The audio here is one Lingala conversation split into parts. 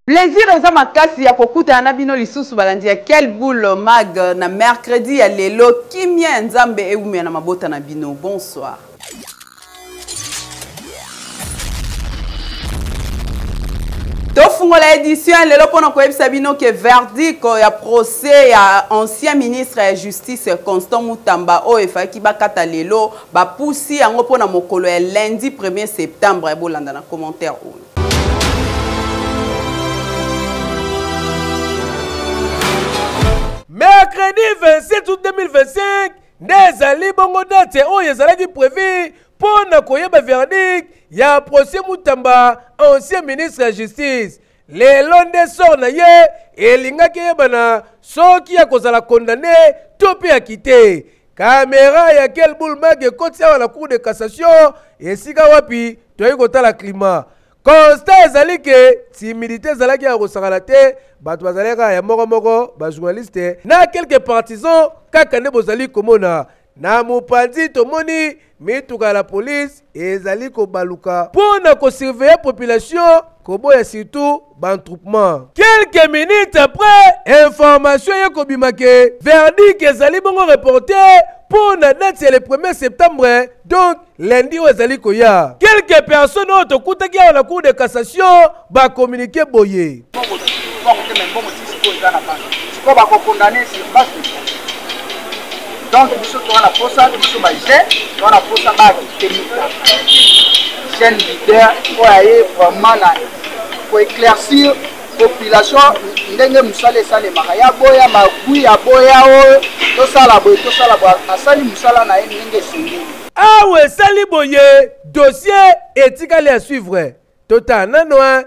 Plaisir eza makasi ya kokuta na bino lisusu balandi ya quel boule mag na mercredi ya lelo kimia nzambe eumia na mabota na bino. Bonsoir. Tofungola édition lelo pona koyebisa bino ke verdict ya procès ya ancien ministre ya justice Constant Mutamba o efaki bakata lelo ba pusi yango pona mokolo ya lundi 1er septembre e bolanda na commentaire oyo. Mercredi 27 août 2025, Nezali bongo date oyo ezalaki prévu pour na koyeba verdict ya procès Mutamba ancien ministre ya justice. Lelo nde sor na ye elingaki yebana soki ya kozala condamné to pe akite. Caméra ya quel boule mag ekoti awa na cour de cassation esika wapi toyi kotala climat. Constat ezali ke timidité ezalaki ya kosakala te bato bazalaka ya moko ba journaliste na quelques partisans kaka nde bozali komona na mopanzi tomoni mituka la police ezali kobaluka pona ko surveiller population koboya surtout bantroupement. Quelques minutes après information ya kobimake verdict ezali bongo reporté pour la date c'est le 1er septembre, donc lundi où ezali koya. Quelques personnes ont écouté qui a la cour de cassation va communiquer boyé. Donc nous on a posé ça, nous on a posé ça chaîne leader pour aller vraiment pour éclaircir population ndenge musale sale makaya boya magui ya boya o to sala boy asali musala na ndenge singi awe sali boye dossier éthique à suivre totana noa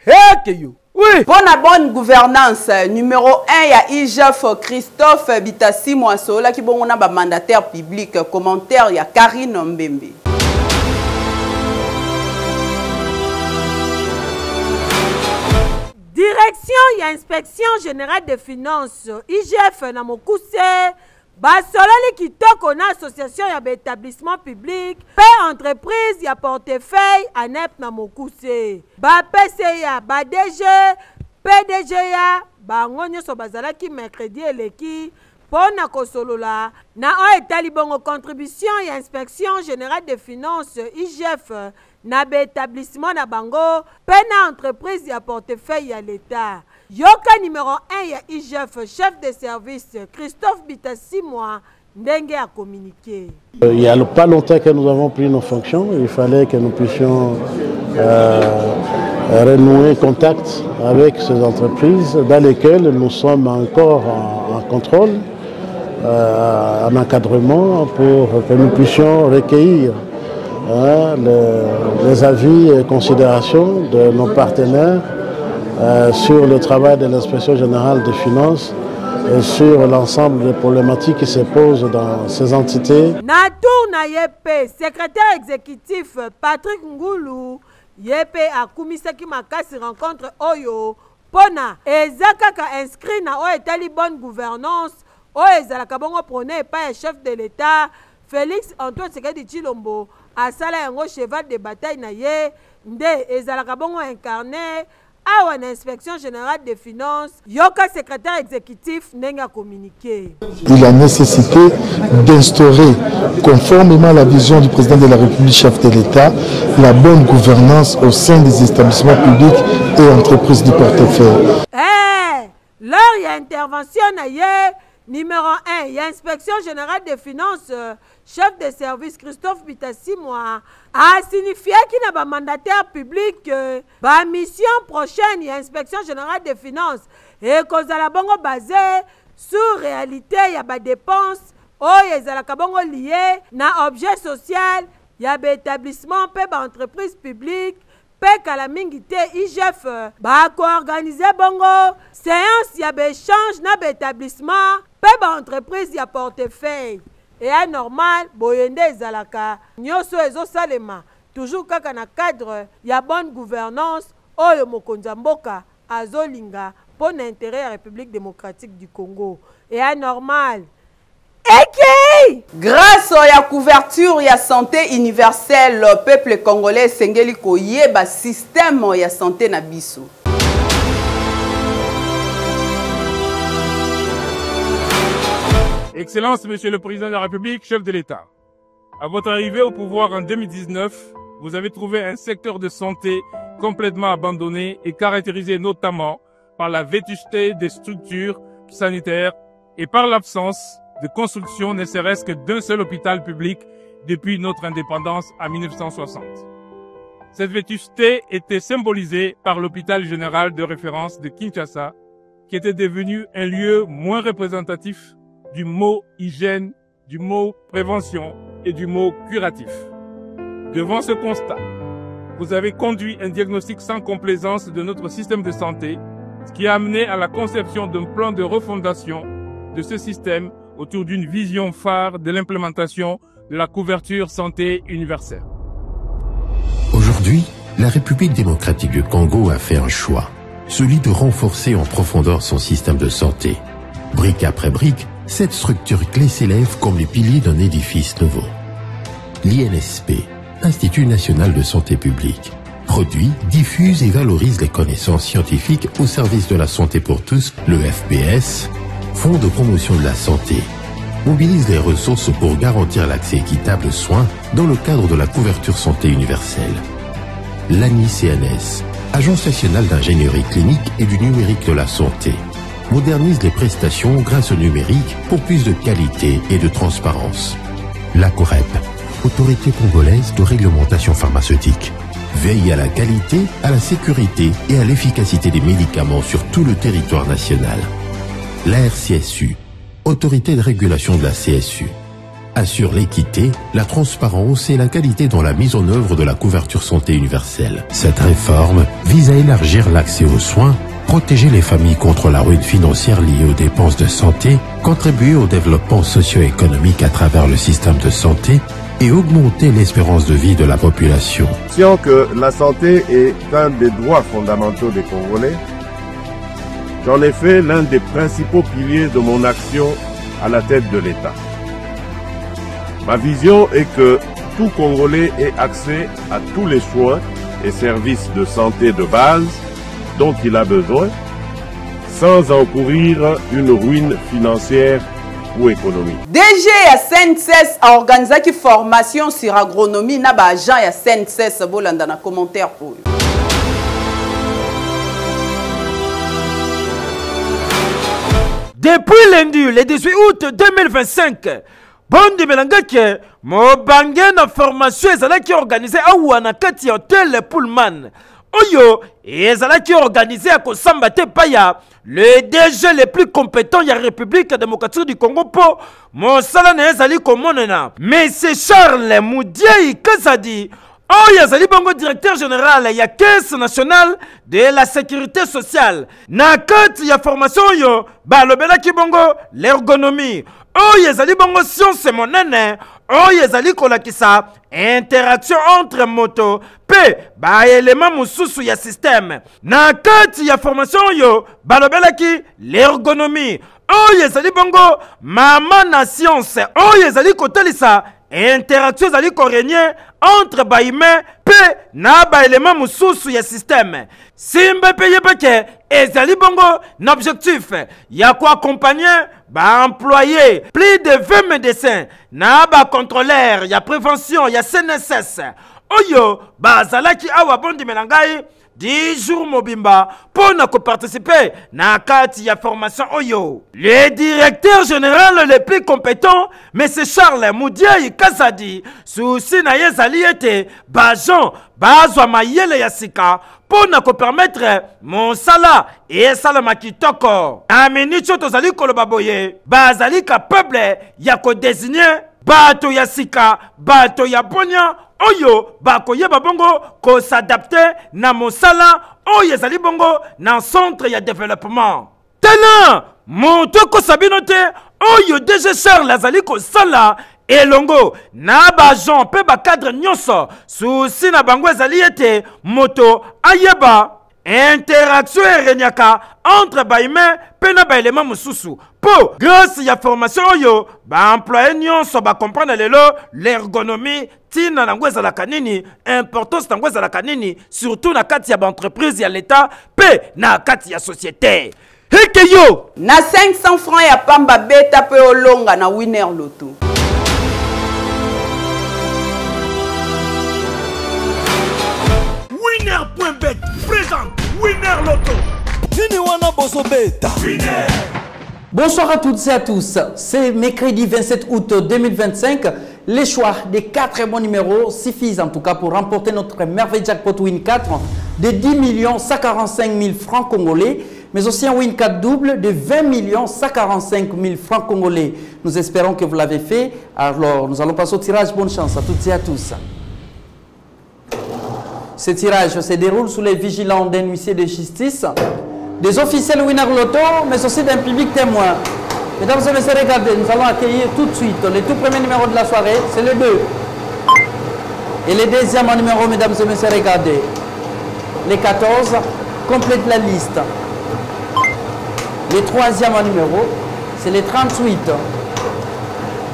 hekeyo. Oui. Pour la bonne gouvernance, numéro 1, il y a IGF Christophe Bitassi Moissola qui bon on a ba mandataire public. Commentaire, il y a Karine Mbembe. Direction, il y a inspection générale des finances. IGF na mokuse. Basolali kitoko na association ya établissement public. Pe entreprise ya portefeuille ANEP na mokuse. Ba PCA, ba DG, PDG ya, ba ngonyo so bazalaki mercredi eleki. Pona kosolola na o etali bongo contribution ya inspection générale des finances IGF na établissement na bango pe na entreprise ya portefeuille ya l'État. Yoka numéro 1 ya IGF chef de service Christophe Bitassi moi ndenge a communiqué. Il n'y a pas longtemps que nous avons pris nos fonctions, il fallait que nous puissions renouer contact avec ces entreprises dans lesquelles nous sommes encore en contrôle, en encadrement pour que nous puissions recueillir les avis et considérations de nos partenaires sur le travail de l'inspection générale des finances et sur l'ensemble des problématiques qui se posent dans ces entités. Natour na yepe, secrétaire exécutif Patrick Ngoulou, yepe a kumisaki makasi rencontre oyo pona ezakaka inscrit na o etali bonne gouvernance o ezalaka bongo prôné par chef de l'État Félix Antoine Tshisekedi Tshilombo asala yango cheval de bataille na ye nde ezalaka bongo incarné awa na inspection générale des finances yoka secrétaire exécutif ndenge a communiqué. Il y a nécessité d'instaurer, conformément à la vision du président de la République, chef de l'État, la bonne gouvernance au sein des établissements publics et entreprises du portefeuille. Lors il y a intervention na ye numéro 1, il y a inspection générale des finances chef de service Christophe Bitassi moi a signifié qu'il n'a pas mandataire public ba mission prochaine il y a inspection générale des finances et cause la bongo basé sur réalité il y a ba dépenses oh il y a la bongo lié na objet social il y a ba établissement pe ba entreprise publique pe kala mingi te IGF ba ko organiser bongo séance il y a ba échange na ba établissement pe ba entreprise il y a portefeuille. Et à normal, boyende ezalaka nyoso ezo salema toujours kaka na cadre ya bonne gouvernance oyo mokonza mboka azolinga pour l'intérêt de la République démocratique du Congo. Et à normal. Grâce à la couverture ya santé universelle, le peuple congolais sengeli koyeba système ya santé na biso. Excellences, Monsieur le Président de la République, chef de l'État, à votre arrivée au pouvoir en 2019, vous avez trouvé un secteur de santé complètement abandonné et caractérisé notamment par la vétusté des structures sanitaires et par l'absence de construction ne serait-ce que d'un seul hôpital public depuis notre indépendance en 1960. Cette vétusté était symbolisée par l'hôpital général de référence de Kinshasa, qui était devenu un lieu moins représentatif du mot hygiène, du mot prévention et du mot curatif. Devant ce constat, vous avez conduit un diagnostic sans complaisance de notre système de santé, ce qui a amené à la conception d'un plan de refondation de ce système autour d'une vision phare de l'implémentation de la couverture santé universelle. Aujourd'hui, la République démocratique du Congo a fait un choix, celui de renforcer en profondeur son système de santé. Brique après brique, cette structure clé s'élève comme les piliers d'un édifice nouveau. L'INSP, Institut national de santé publique, produit, diffuse et valorise les connaissances scientifiques au service de la santé pour tous, le FPS, Fonds de promotion de la santé, mobilise les ressources pour garantir l'accès équitable aux soins dans le cadre de la couverture santé universelle. L'ANI-CNS, Agence nationale d'ingénierie clinique et du numérique de la santé, modernise les prestations grâce au numérique pour plus de qualité et de transparence. La COREP, Autorité congolaise de réglementation pharmaceutique, veille à la qualité, à la sécurité et à l'efficacité des médicaments sur tout le territoire national. La RCSU, Autorité de régulation de la CSU, assure l'équité, la transparence et la qualité dans la mise en œuvre de la couverture santé universelle. Cette réforme vise à élargir l'accès aux soins, protéger les familles contre la ruine financière liée aux dépenses de santé, contribuer au développement socio-économique à travers le système de santé et augmenter l'espérance de vie de la population. Conscient que la santé est un des droits fondamentaux des Congolais, j'en ai fait l'un des principaux piliers de mon action à la tête de l'État. Ma vision est que tout Congolais ait accès à tous les soins et services de santé de base dont il a besoin, sans encourir une ruine financière ou économique. DG ya CNSS a organisé une formation sur agronomie na ba agent ya CNSS bolanda na commentaire pour. Depuis lundi, le 18 août 2025, Bondi Melangake, Mobange na formation ezalaki organisée awa na kati ya Hotel Pullman. Oyo, ezalaki organisé à Kosambate Paya, le DG le plus compétent de la République démocratique du Congo pour Monsala na ezali komonena. Mais c'est Charles Moudiaï Kazadi, Oyo ezali bongo directeur général ya Caisse nationale de la sécurité sociale. Na kati ya formation yo, balobelaki bongo l'ergonomie. Oyo ezali bongo science monene. Oyo ezali kolakisa interaction entre moto pe ba élément mususu ya système. Na kati ya formation yo balobelaki l'ergonomie. Oyo ezali bongo mama na science. Oyo ezali kotalisa interaction ezali korégner entre ba humain pe na ba élément mususu ya système. Simbe pe yebeke ezali bongo n'objectif ya ko accompagner ba employé plus de 20 médecins na ba contrôleur ya prévention ya CNSS. Oyo ba zalaki awa Bondi Melangai 10 jours mobimba pour ne participer na kati ya formation Oyo. Le directeur général le plus compétent, M. Charles Moudiaï Kazadi, souci na yezali ete bajon bazwa mayele ya sika pour ne permettre mon sala et salama kitoko. Aminicho tozali koloba boye, bazali capable ya ko désigner bato ya sika, bato ya bonya. Oyo bakoyeba bongo ko s'adapter na mosala oyo ezali bongo na centre ya développement. Tena moto ko sabinote oyo DG Charles azali ko sala elongo na ba Jean pe ba cadre nyonso souci na bango ezali ete moto ayeba interaction erenyaka entre ba humain pe na ba élément mususu. Po grâce ya formation oyo ba employé nyonso ba comprendre lelo l'ergonomie tina na ngweza la kanini importance na ngweza la kanini surtout na kati ya ba entreprise ya l'état pe na kati ya société. Hekeyo Na 500 francs ya pamba beta pe olonga na winner loto. Winner.bet présente Winner Loto. Niniwana Boso Beta. Winner. Bonsoir à toutes et à tous. C'est mercredi 27 août 2025. Les choix des 4 bons numéros suffisent en tout cas pour remporter notre merveille jackpot Win 4 de 10 145 000 francs congolais, mais aussi un Win 4 double de 20 145 000 francs congolais. Nous espérons que vous l'avez fait. Alors, nous allons passer au tirage. Bonne chance à toutes et à tous. Ce tirage se déroule sous les vigilants d'un huissier de justice, des officiels Winner Loto, mais aussi d'un public témoin. Mesdames et messieurs, regardez, nous allons accueillir tout de suite le tout premier numéro de la soirée, c'est le 2. Et le deuxième numéro, mesdames et messieurs, regardez. Les 14 complètent la liste. Le troisième numéro, c'est le 38.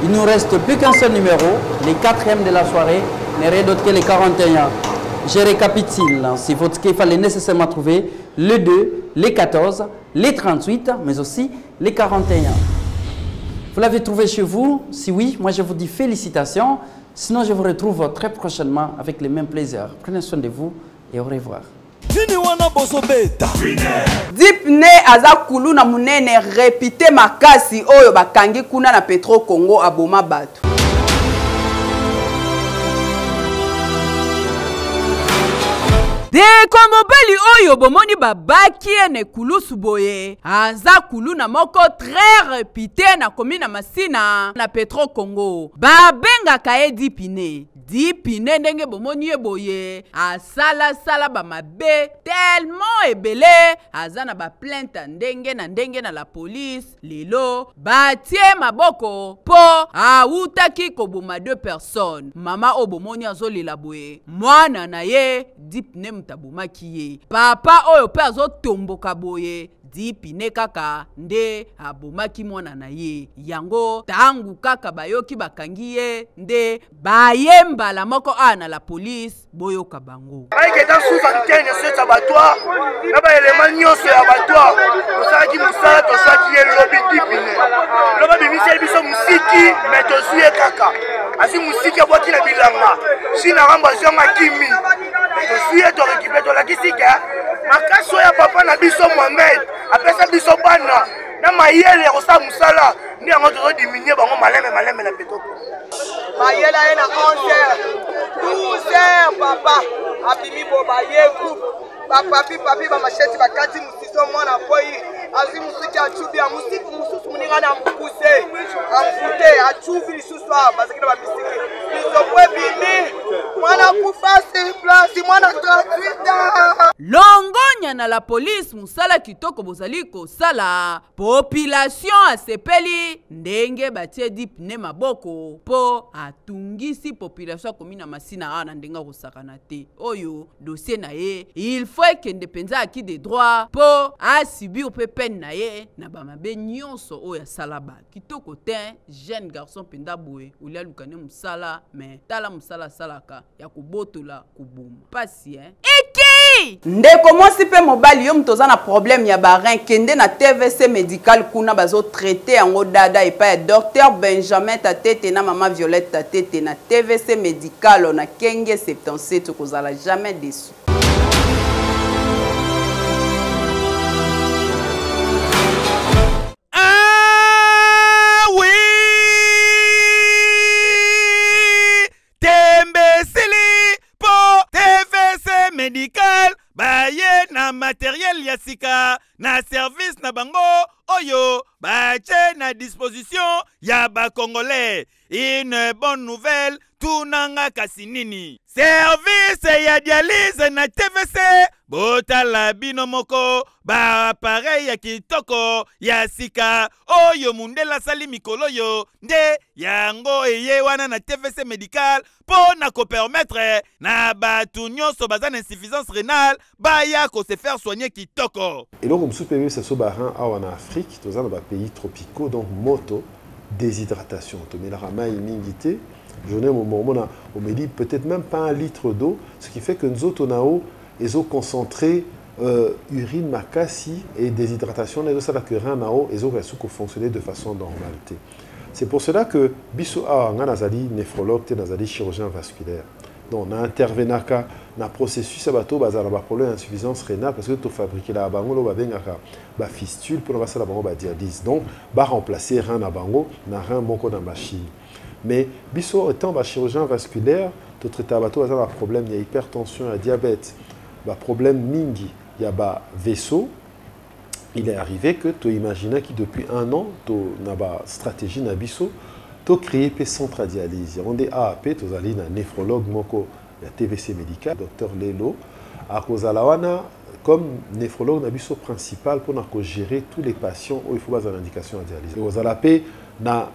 Il ne nous reste plus qu'un seul numéro, le quatrième de la soirée, n'est rien d'autre que le 41. Je récapitule, si votre qu'il fallait nécessairement trouver le 2, les 14, les 38, mais aussi les 41. Vous l'avez trouvé chez vous? Si oui, moi je vous dis félicitations. Sinon, je vous retrouve très prochainement avec le même plaisir. Prenez soin de vous et au revoir. Dipne aza kulu na munene répité makasi oyo bakangi kuna na Petro Congo aboma batu. Deko mobali oyo bomoni babaki ene kulu suboye aza kulu na moko très réputé na komina masina na Petro Congo babenga kae Dipine ndenge bomoni eboye asala ba mabe tellement ebele aza na ba plainte ndenge na la police lelo batie maboko po autaki koboma 2 personnes mama obomoni azolela boye mwana na ye Dipine mutabumaki ye papa oyo pe azotomboka boye Dipine kaka nde abomaki mwana na ye yango tangu kaka bayoki bakangi ye nde bayemba la moko ana la police boyoka bango aike dans sous-antenne cet abattoir na ba élément nyonso ya abattoir osaki musala tosaki ye lobi Dipine loba bimiseli biso musiki mais tosuye kaka asi musiki abwaki na bilanga sina ramba zonga kimi tosuye to récupérer to la kisika makaso ya papa na biso Mohamed apesa biso bana na mayele kosa musala ndi yango tozo diminuer bango maleme na Petro mayele ena 11h 12h papa abimi boba ye groupe papi ba machete bakati musiso mwana boyi azi musiki achubi ya musiki mususu muninga na mpuse amfute achubi lisusu bazakina ba misiki biso bwe bimi mwana kufasi place mwana 38 longonya na la police musala kitoko bozali kosala population asepeli ndenge batie Dipine maboko po atungisi population komina masina ana ndenga kosakana te oyo dossier na ye il faut que penza aki de droit po asibir pe peine na ye na bamabe nyonso oyo asalaba kitoko te jeune garçon penda boye ulia lukane musala mais tala musala salaka ya kubotola kubuma pasi Iki ndeko mosi pe mobali yo mtoza na problème ya barin kende na TVC médical kuna bazo traiter yango dada epa ya docteur Benjamin Tatete na mama Violette Tatete na TVC médical na Kenge 77 kozala jamais déçu. Médical baye na matériel ya sika na service na bango oyo bache na disposition ya ba congolais. Une bonne nouvelle tunanga kasinini service ya dialyse na TVC botala bino moko ba appareil ya kitoko ya sika oyo mundela sali mikolo yo nde yango eye wana na TVC médical pour na ko permettre na batu nyonso bazana insuffisance rénale baya ko se faire soigner kitoko. Et donc, comme souper, c'est ce barin en Afrique, dans un pays tropicaux, donc moto, déshydratation. Tu mets la ramaille mingité, je n'ai au moment on me dit peut-être même pas 1 litre d'eau, ce qui fait que nous autres, on a eau, les eaux concentrées urine makasi et déshydratation les ça que rein nao et autres sous fonctionner de façon normale. C'est pour cela que biso a ngazali néphrologue te nazali chirurgien vasculaire. Donc on a intervenu dans processus abato bazala ba problème d'insuffisance rénale parce que to fabriquer la bango lo ba bengaka ba fistule pour ba sala bango ba dialyse. Donc ba remplacer rein na bango na rein moko na machine. Mais biso étant ba chirurgien vasculaire to traiter abato bazala problème il y a hypertension, il y a diabète, ba problème mingi. Il y a un vaisseau, il est arrivé que tu imagines que depuis 1 an, tu as une stratégie Nabiso, tu as créé un centre de dialyse. On dit AAP, tu as un néphrologue, il y a TVC médical, docteur Lelo, à Kozalawana, comme néphrologue Nabiso principal pour gérer tous les patients où il faut avoir une indication de dialyse. Vous avez na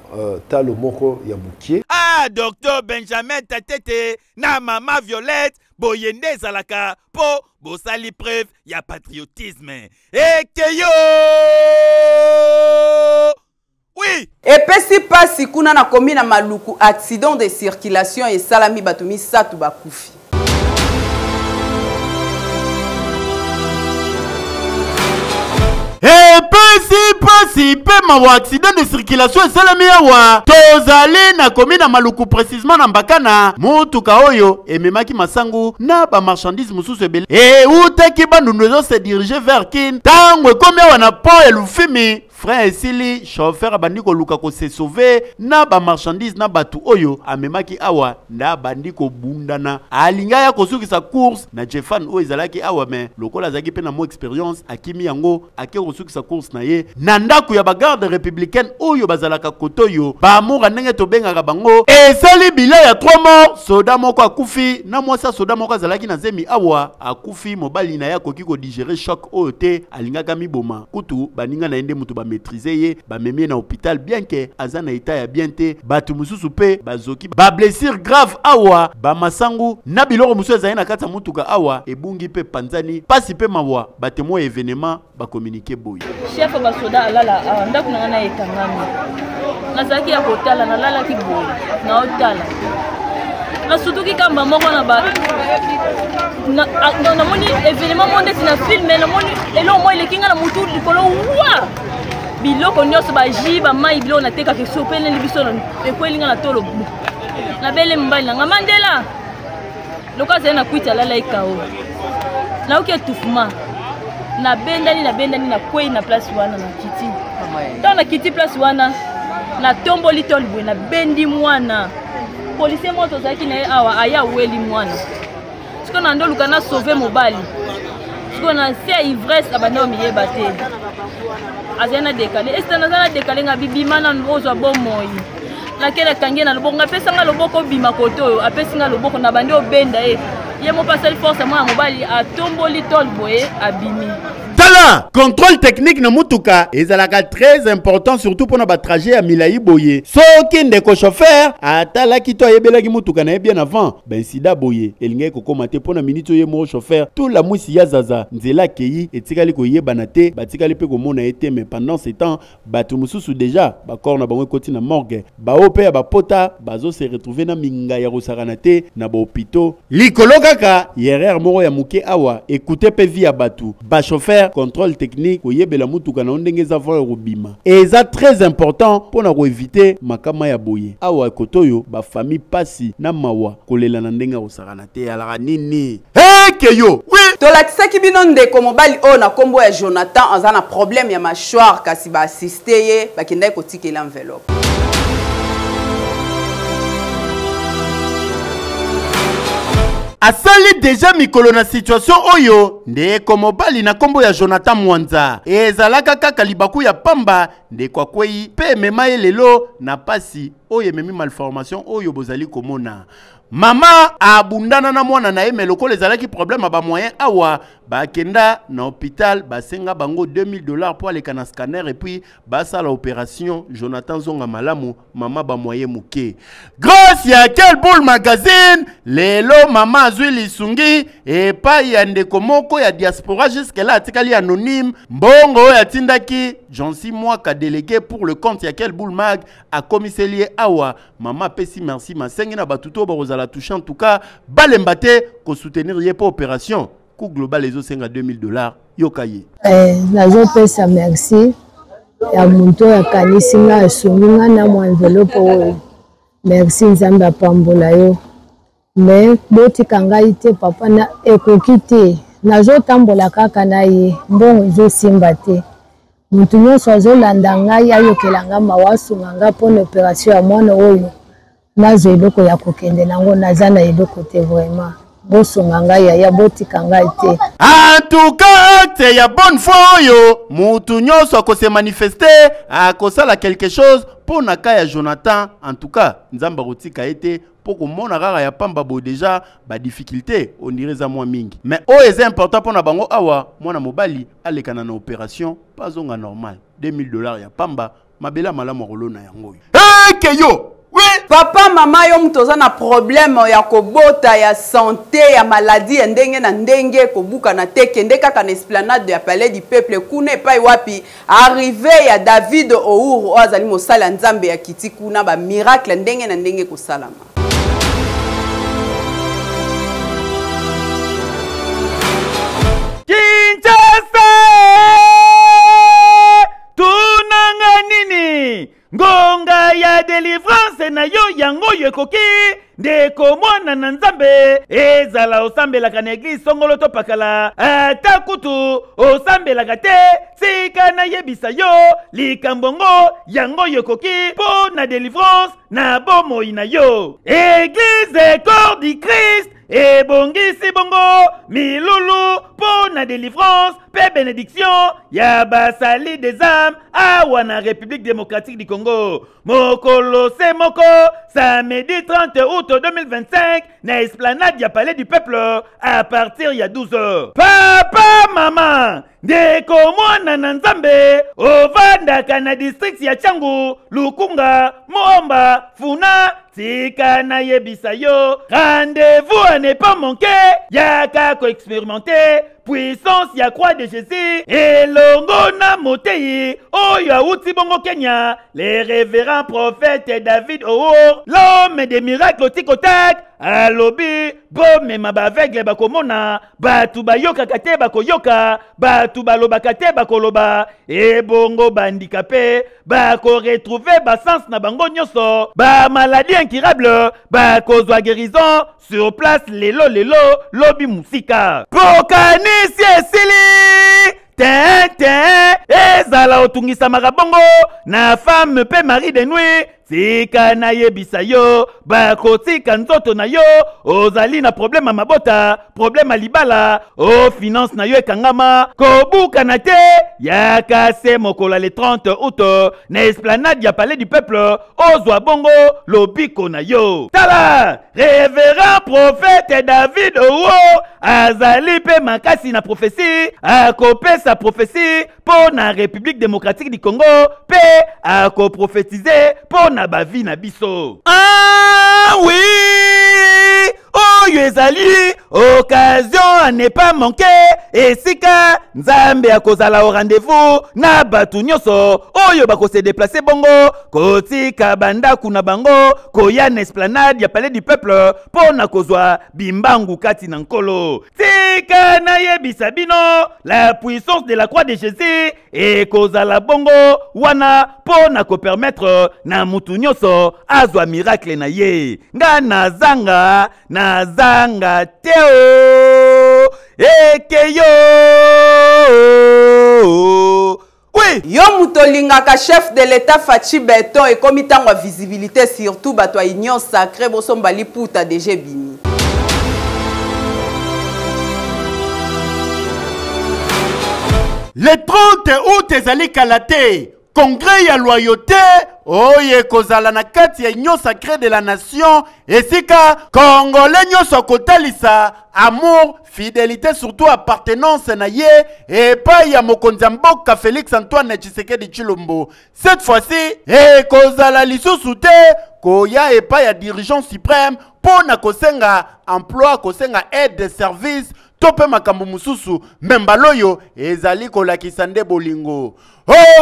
talo moko ya mukie. Ah, docteur Benjamin Tatete, na mama Violette, boyende zalaka, po bosali preuve ya patriotisme. Et que yo! Oui! Et pesi pasi kuna na komi na maluku accident de circulation et salami batumi satu bakufi. pesi pe mawa accident de circulation esalemi awa tozali na komi na maluku précisément na mbakana mutuka oyo ememaki masangu na ba marchandise mususu ebele uteki bandundu ezo se diriger vers kin tango ekomi awa na pont elufimi frère esili chauffeur abandi koluka ko se sauver na ba marchandise na batu oyo amemaki awa na bandi ko bundana alinga ya kosukisa course na Jeffan oyo ezalaki awa me lokola azaki pe na mo expérience akimi yango ake kosukisa course na ye na ndako ya bagarde républicaine oyo bazalaka kotoyo ba amour ndenge tobengaka bango esali bila ya 3 morts soda moko akufi na mwasa soda moko azalaki na zemi awa akufi mobali na ya koki ko digérer choc oyo te alingaka miboma kutu baninga na ende mutu maîtriser ye ba memie na hôpital bien que azana état ya bien te batu mususu pe bazoki ba blessure grave awa ba masangu na biloko mususu ezali na kati ya mutuka awa ebungi pe panzani pasi pe mawa ba témoin événement ba communiquer boy chef ba soda alala ndako na na ekangami nazaki ya kotala na lala ki boy na otala na sutuki kamba moko na ba na moni événement monde na film na moni elo mo elekinga na mutu likolo wa biloko nyonso baji bamai biloko natekaka esopeleli biso ekwelinga na tolo na bele mbali nanga mandela loko azali na kwiti alala ekao nauki etufuma nabendani na kwei na place wana na kiti ntango na kiti place wana na tomboli tolo boye na bendi mwana policier moko tozalaki na ye awa aya aweli mwana siko na ndoluka na sauve mobali siko na se ivresse abanda omiyeba te azana décalé est na décalé nga bibima na ozwa bomoi nakela kange na loboko ngapesa nga loboko bima koto apesi nga loboko na bande obenda ye mo passer force moi mobali atomboli tol boye abimi tala contrôle technique na mutuka ezalaka très important surtout pour na ba trajet ya milai boye soki ndeko chauffeur atala kito ayebelaki mutuka na bien avant ben sida boye elinga kokoma te pona minute ye mo chauffeur tout la mwisi ya zaza nzela keyi etikali koyebana te batikali pe komona ete mais pendant ce temps batu mususu déjà ba corps na bango koti na morgue ba ope ya ba pota bazo se retrouver na minga ya kosakana te na ba hôpitaux likolo kaka yerrer moko ya muke awa écoutez pe via batu ba chauffeur contrôle technique oyebela mutuka na ndenge za voie robima eza très important pour na éviter makama ya boye awa kotoyo ba famille pasi na mawa kolela na ndenge osakana te ala nini keyo oui tolakisaki bino ndeko mobali oyo na kombo ya Jonathan aza na problème ya mâchoire kasi ba assister ye bakendaki kotikela enveloppe asali déjà mikolo na situation oyo ndeko mobali na kombo ya Jonathan Mwanza ezalaka kaka libaku ya pamba ndeko akwei pe mema ye lelo na pasi oyo memi malformation oyo bozali komona mama abundana na mwana na ye meloko ezalaki problème ba moyen awa bakenda na hôpital basenga bango $2000 pour aller kana scanner et puis basa la opération Jonathan Zonga malamu mama ba moyen muke grâce ya quel boule magazine lelo mama azwi lisungi et pas ya ndeko moko ya diaspora jusque là atikali anonyme mbongo ya tindaki Jansi Mwaka délégué pour le compte ya quel boule mag a commissarié awa mama pesi merci masengi na batuto ba la toucher en tout cas balembate ko soutenir ye pour opération coût global les autres $2000 yokaye. Nazopesa merci ya muntu ya kanisinga esunginga na mo envelope oyo. Merci nzambe apambola yo. Mais botika ngai te papa na ekoki te. Nazotambola kaka na ye mbongo ezosimba te. Muntu nyonso azolanda ngai ayokelanga mawasunga nga mpona opération ya mwana oyo. Nazo eloko ya kokende nango naza na eloko te vraiment. Bosunga ngai ya botika ngai te. En tout cas, c'est ya bonne foi yo. Mutu nyonso akose manifester, akosala quelque chose pour naka ya Jonathan. En tout cas, nzamba rotika ete pour que mon rara ya pamba bo déjà ba difficulté on dirait za moins mingi. Mais est important pour na bango awa mwana mobali alekana na opération pas onga normal. $2000 ya pamba mabela malamu rolona yango. Keyo. Oui. Papa, maman, yo mtoza na problème ya kobota ya santé ya maladie ndenge na ndenge kobuka na tekende kaka na esplanade ya palais du peuple kuna epai wapi arrivé ya David Ouru azali mosala nzambe ya kiti kuna ba miracle ndenge na ndenge kosalama. Kinshasa tunanga nini ngonga ya délivrance na yo yango yekoki ndeko mwana na nzambe ezala osambelaka na eglise songolo to pakala ata kutu osambelaka te sika na yebisa yo likambongo yango yekoki po na délivrance na bomoi na yo. Église corps du Christ ebongisi bongo milulu po na délivrance pe bénédiction ya basali des âmes awa na République démocratique du Congo. Mokolo se moko samedi 30 août 2025 na esplanade ya palais du peuple à partir ya 12h. Papa mama ndeko mwana na nzambe ovandaka na district ya Changu, Lukunga, Moomba, Funa tika na yebisa yo. Rendez-vous à ne pas manquer yaka ko expérimenter puissance ya croix de Jésus et longona motei oyo auti bongo Kenya les révérends prophètes David Oor l'homme des miracles tikotak alobi bome mabaveugle bakomona batu bayoka kate bakoyoka batu balobaka te bakoloba e bongo bandicapé bako retrouver basens na bango nyonso ba maladie incurable bakozwa guérison sur place lelo lobi musika pokanisi esili ezala otungisa makabongo na femme pe mari de nuit tika na yebisa yo bakotika nzoto na yo ozali na problème mabota problème libala o finance na yo ekangama kobuka na te yaka se mokola le 30 août na esplanade ya palais du peuple ozwa bongo lobiko na yo. Tala révérend prophète David Owo azali pe makasi na prophétie akopesa prophétie pour na République démocratique du Congo pe akoprophétiser pour na bavi na biso. Ah oui, oyo ezali occasion à ne pas manquer esika nzambe akozala au rendez-vous na batu nyonso oyo bako se déplacer bongo kotika bandaku na bango koya na esplanade ya palais du peuple po na kozwa bimbangu kati na nkolo tika na yebisa bino la puissance de la croix de Jésus et kozala bongo wana po na ko permettre na mutu nyonso azwa miracle na ye nga nazanga teo ekeyo. Oui. Yo mutolingaka chef de l'état Fachi Beton et comme tango visibilité surtout bato a union sacrée bosomba liputa DG Bini. Le 30 août ezali kalate congrès ya loyauté oye kozala na kati ya union sacrée de la nation esika congolais nyonso kotalisa amour fidélité surtout appartenance na ye epai ya mokonzi ya mboka Félix Antoine Tshisekedi Tshilombo. Cette fois-ci kozala lisusu te koya epai ya dirigeant suprême pona kosenga emploi kosenga aide de service tope makambo mususu mbembaloyo ezali kolakisa nde bolingo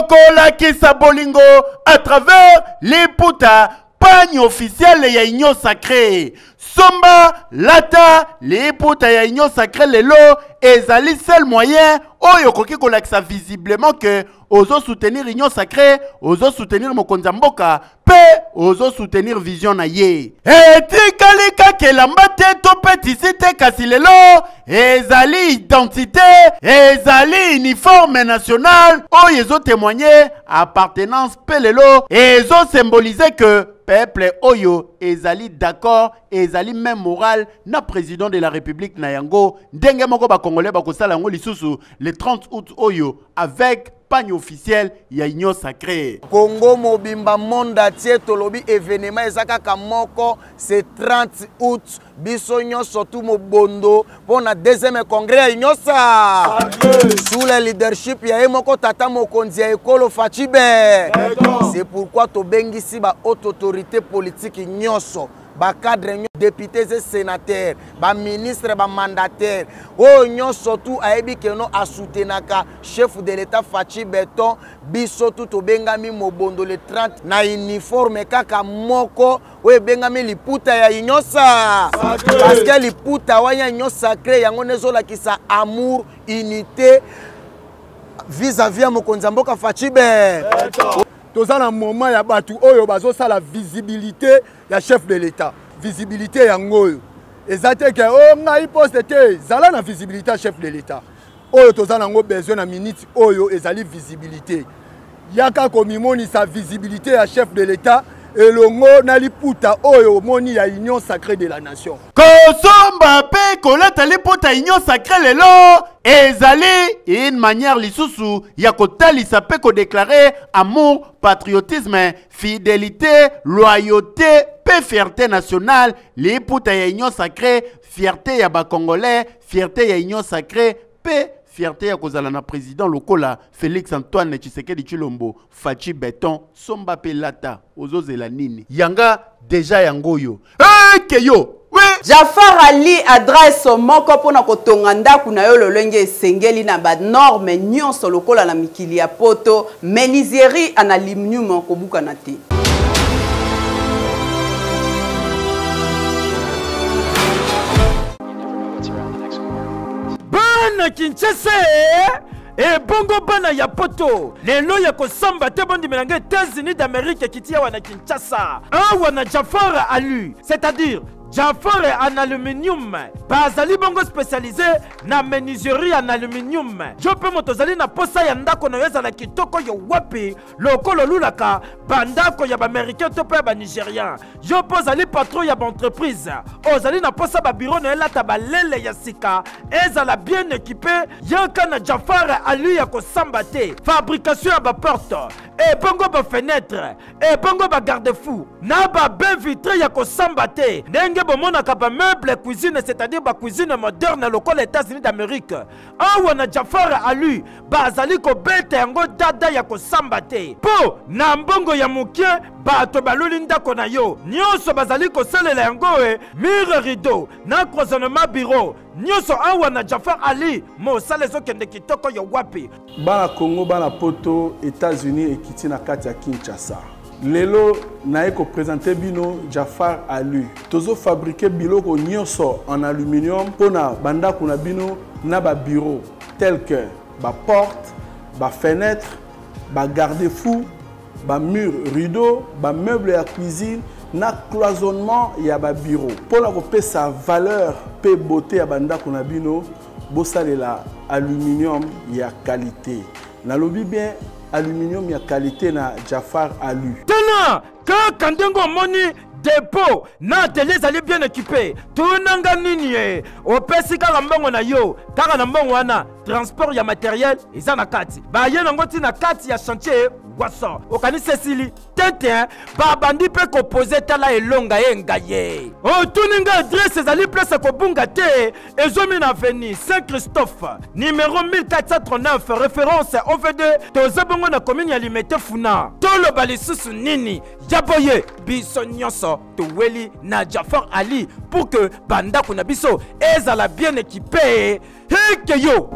kolakisa bolingo à travers liputa pagne officiel ya union sacrée. Somba lata liputa ya union sacrée lelo ezali seul moyen oyo koki kolakisa visiblement que ozo soutenir union sacrée, ozo soutenir mokonzi mboka pe ozo soutenir vision na ye. Etikali kakelamba te to petisi te kasi lelo ezali identité, ezali uniforme national oyo ezo témoigner appartenance pe lelo ezo symboliser que peuple oyo ezali d'accord, ezali même moral na président de la République na yango ndenge moko ba congolais ba kosala yango lisusu le 30 août oyo avec pagne officiel ya union sacrée. Congo mobimba monda tie tolobi événement ezaka kamoko c'est 30 août biso nyonso tout mobondo pour na deuxième congrès ya union sa sous le leadership ya emoko tata mokonzi ya ekolo Fachibe. C'est pourquoi to bengisi ba haute autorité politique nyonso ba cadre députés et sénateurs, ba ministre, ba mandataire, oh nyonso tout ayebi keno a soutenaka chef de l'état Fachi Beton biso tout obengami mobondo le 30 na uniforme kaka moko we bengami liputa ya inyosa parce que liputa wanya inyo sacré yango nezola kisa amour unité vis-à-vis ya mokonzi mboka Fachi Beton. Toza na moment ya batu oyo bazo sa la visibilité ya chef de l'état. Visibilité ya ngoyo. Ezate ke o ngai poste te zala na visibilité ya chef de l'état. Oyo toza na ngo besoin na minute oyo ezali visibilité. Yaka komimoni sa visibilité ya chef de l'état elongo na liputa oyo moni ya union sacrée de la nation. Kosomba pe kolata liputa union sacrée lelo ezali une manière lisusu ya kotalisa pe ko déclarer amour, patriotisme, fidélité, loyauté, pe fierté nationale, liputa ya union sacrée, fierté ya ba congolais, fierté ya union sacrée, pe fierté ya kozala na président lokola Félix Antoine Tshisekedi Tshilombo Fachi Beton somba pelata ozozela nini yanga déjà yangoyo keyo Jafar Ali adresse moko pona kotonga ndaku na yo lolenge esengeli na ba norme nyonso lokola na mikili ya poto menuiserie en aluminium kobuka na te. Bana Kinshasa et bongo bana ya poto lelo ya kosamba te bondi melanga États-Unis d'Amérique kitia wana Kinshasa wana Jafar Ali, c'est-à-dire Jafar en aluminium bazali bongo spécialisé na menuiserie en aluminium jo pe motozali na posa ya ndako na yeza na kitoko yo wapi lokolo lulaka bandako ya ba américain to pe ba nigérien jo pozali patron ya ba entreprise ozali na posa ba bureau na elata ba lele ya sika ezala bien équipé yaka na Jafar Ali ya kosamba te fabrication ya ba porte et bongo ba fenêtre et bongo ba garde-fou na ba bain vitré ya kosamba te bomona kaba meuble cuisine, c'est-à-dire ba cuisine moderne lokola États-Unis d'Amérique awana Jafar Ali bazali ko bete yango dada ya kosamba te po na mbongo ya mukie bato baluli ndako na yo nyonso bazali ko salela yango mur rideau na cloisonnement bureau nyonso awana Jafar Ali mo salezo kende kitoko yo wapi bana Congo bana poto États-Unis ekiti na kati ya Kinshasa. Lelo nae ko présenter bino Jafar Ali. Tozo fabriquer biloko nyonso en aluminium pona banda kuna bino na ba bureau tel que ba porte, ba fenêtre, ba garde-fou, ba mur rideau, ba meuble ya cuisine na cloisonnement ya ba bureau. Pona ko pe sa valeur pe beauté ya banda kuna bino bosalela aluminium ya qualité. Na lobi bien aluminium ya qualité na Jafar Ali. Tena ka kandengo moni dépôt na atelier zali bien équipé. Tunanga nini opesi kala mbongo na yo kaka na mbongo wana transport ya matériel eza na kati. Ba ye nango ti na kati ya chantier waso. Okani Cécilie tete ba bandi pe ko poser tala elonga yenga ye. O tuninga adresse zali place ko bunga te ezomi na avenue Saint-Christophe numéro 1439 référence OVD tozabongo na commune ya Limete Funa. Tolo balisusu nini yaboye biso nyonso toweli na Jafar Ali pour que banda kuna biso ezala bien équipé. Hekeyo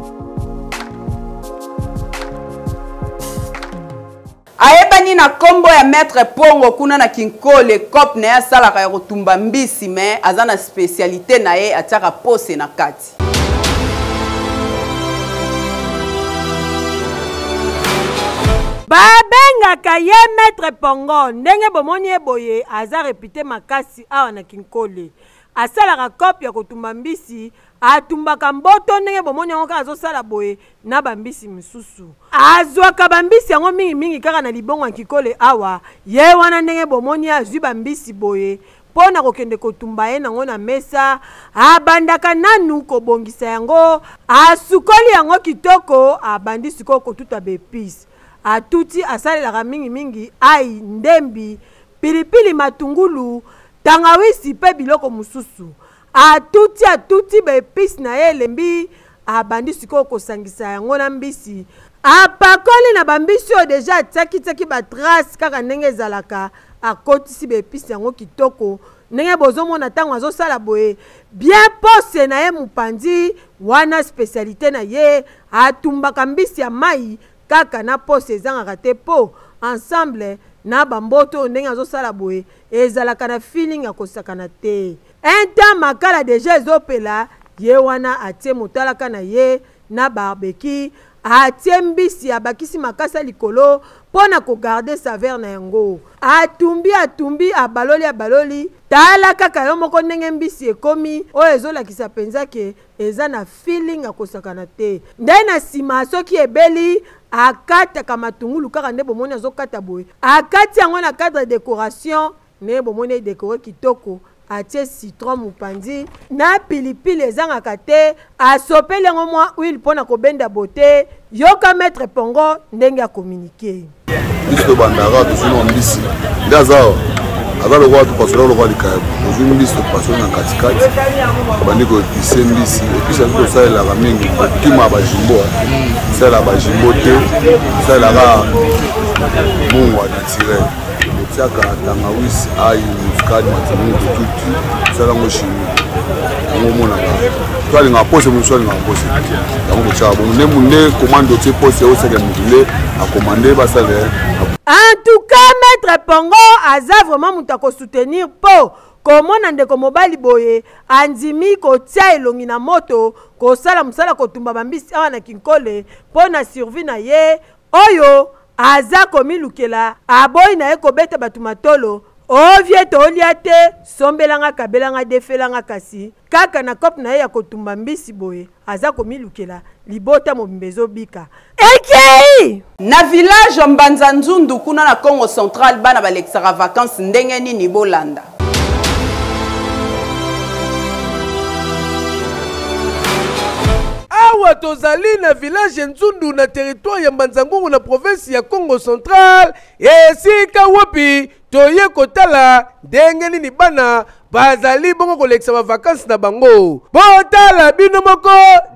Ayeba Toyebani na kombo ya maître Pongo kuna na Kinkole cop na ya salaka ya kotumba mbisi mais azana spécialité na ye atiaka pose na kati. Babengaka ye maître Pongo ndenge bomoni eboye aza réputé makasi awa na Kinkole. Asalaka cop ya kotumba mbisi atumbaka mboto ndenge bomoni yango kaka azosala boye na bambisi misusu. Azwaka bambisi yango mingi kaka na libongo ya Kinkole awa ye wana ndenge bomoni azwi bambisi boye pona kokende kotumba ye nango na mesa abandaka nanu kobongisa yango asukoli yango kitoko abandi sikoyo kotuta bepisi atuti asalelaka mingi ai ndembi pilipili matungulu tangawisi pe biloko mususu atuti bepisi na ye elembi abandi sikoyo kosangisa yango na mbisi apakoli na bambisi oyo deja atiaki batrace kaka ndenge ezalaka akotisi bepisi yango kitoko ndenge bozomona ntango azosala boye bien pose na ye mopanzi wana spécialité na ye atumbaka mbisi ya mai kaka na pose ezangaka te po ensemble na bamboto ndenge azosala boye ezalaka na feeling akosakana te enta makala deja ezopela ye wana atie motalaka na ye na barbeki atie mbisi abakisi makasa likolo pona kogarde saveur na yango atumbi abaloli tala kaka yo moko ndenge mbisi ekomi oyo ezolakisa penza ke eza na feeling akosakana te nde na nsima soki ebeli akataka matungulu kaka nde bomoni azokata boye akati yango na cadre décoration nde bomoni edekore kitoko atie citron mopanzi na pilipili ezangaka te asopeli yango mwa huile mpona kobenda bote yoka maître Pongo ndenge akomunike biso tobandaka tozwi mbisi nde aza lokola topasoli lokola likaya tozwi mbisi topasoli na katikati tobandi koepise mbisi episi yango tosalelaka mingi kokima bajimbo tosalelaka bajimbo te tosalelaka mungwa naturel otiaka tangawisi ai muskadi matungulu totuti tosalango chimi yango omonaka toalingaka pose mosusu alingaka pose yango totiaka bongo nde munde komande otie pose oseke motu nde akomande basale. En tout cas maître Pongo aza vraiment moto akosoutenir po komona ndeko mobali boye andimi kotia elongi na moto kosala mosala kotumba bambisi awa na Kinkole mpo na survie na ye oyo aza komilukela aboyi na ye kobeta bato matolo ovie tolia te sombelanga kabelanga defelanga kasi kaka na kope na ye ya kotumba mbisi boye aza komilukela libota mobimba ezobika ekei na village Mbanza Nzundu kuna na Congo Central bana balekisaka vacances ndenge nini bolanda. Awa tozali na village Nzundu na territoire ya Mbanza Ngungu na province ya Congo Central esika wapi toye kotala ndenge nini bana bazali bongo kolekisa vacances na bango botala bino moko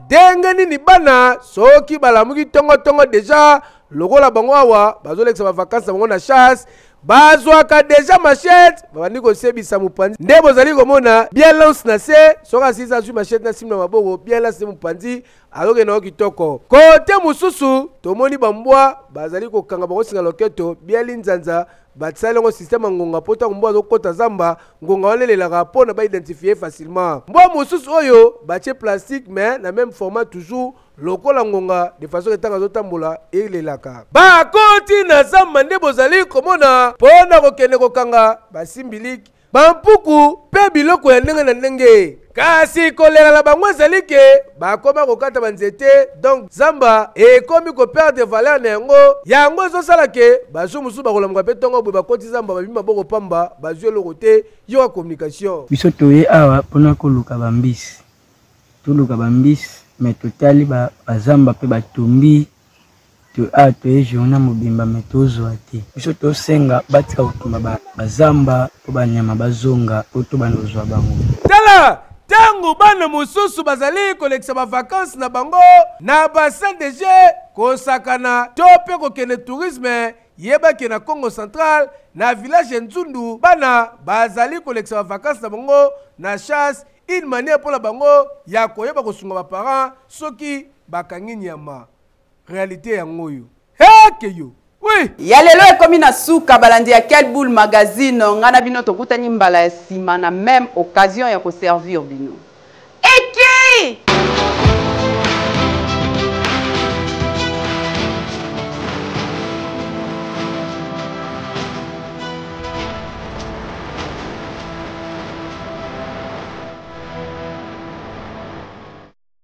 ndenge nini bana soki balamuki tongo deja lokola bango awa bazolekisa vacances na bango na chasse bazwaka deja machette babandi kosebisa mopanzi nde bozali komona bien lance na se soki asili azwi machette na nsima na maboko bien lance mopanzi azokende yango kitoko kote mosusu tomoni bambwa bazali kokanga bango singa loketo bien linzanza batisali yango systeme ngonga po ntango mbwa azokota zamba ngonga wana elelaka mpo na baidentifie facilement mbwa mosusu oyo batie plastique mais na même format toujours lokola ngonga de façon que ntango azotambola elelaka bakoti na zamba nde bozali komona mpo na kokende kokanga basimbiliki bampuku mpe biloko ya ndenge na ndenge kasi kolela na bango ezali ke bakoma kokata banzete donc zamba ekomi koperdre valeur na yango ezosala ke bazwi mosusu bakolamuka mpe ntongo boye bakoti zamba babimi maboko pamba bazwi eloko te yoka communication biso toye awa mpona koluka bambisi toluka bambisi me totali bazamba mpe batombi awa toye journa mobimba me tozwa te biso tosenga batika kotumba bazamba mpo banyama bazonga mpo tobanda kozwa bango tala tango bana mosusu bazali kolekisa bavacances na bango na bassin de jeu kosakana to mpe kokende tourisme yebaki na Congo Central na village Nzundu bana bazali kolekisa bavacances na bango na chasse une manière mpo na bango ya koyeba kosunga baparent soki bakangi nyama réalité yango oyo hekeyo we Oui. Ya lelo ekomi na suka balandi ya Quel Boule magazine ngana bino tokutani mbala ya sima na même occasion ya ko servir bino.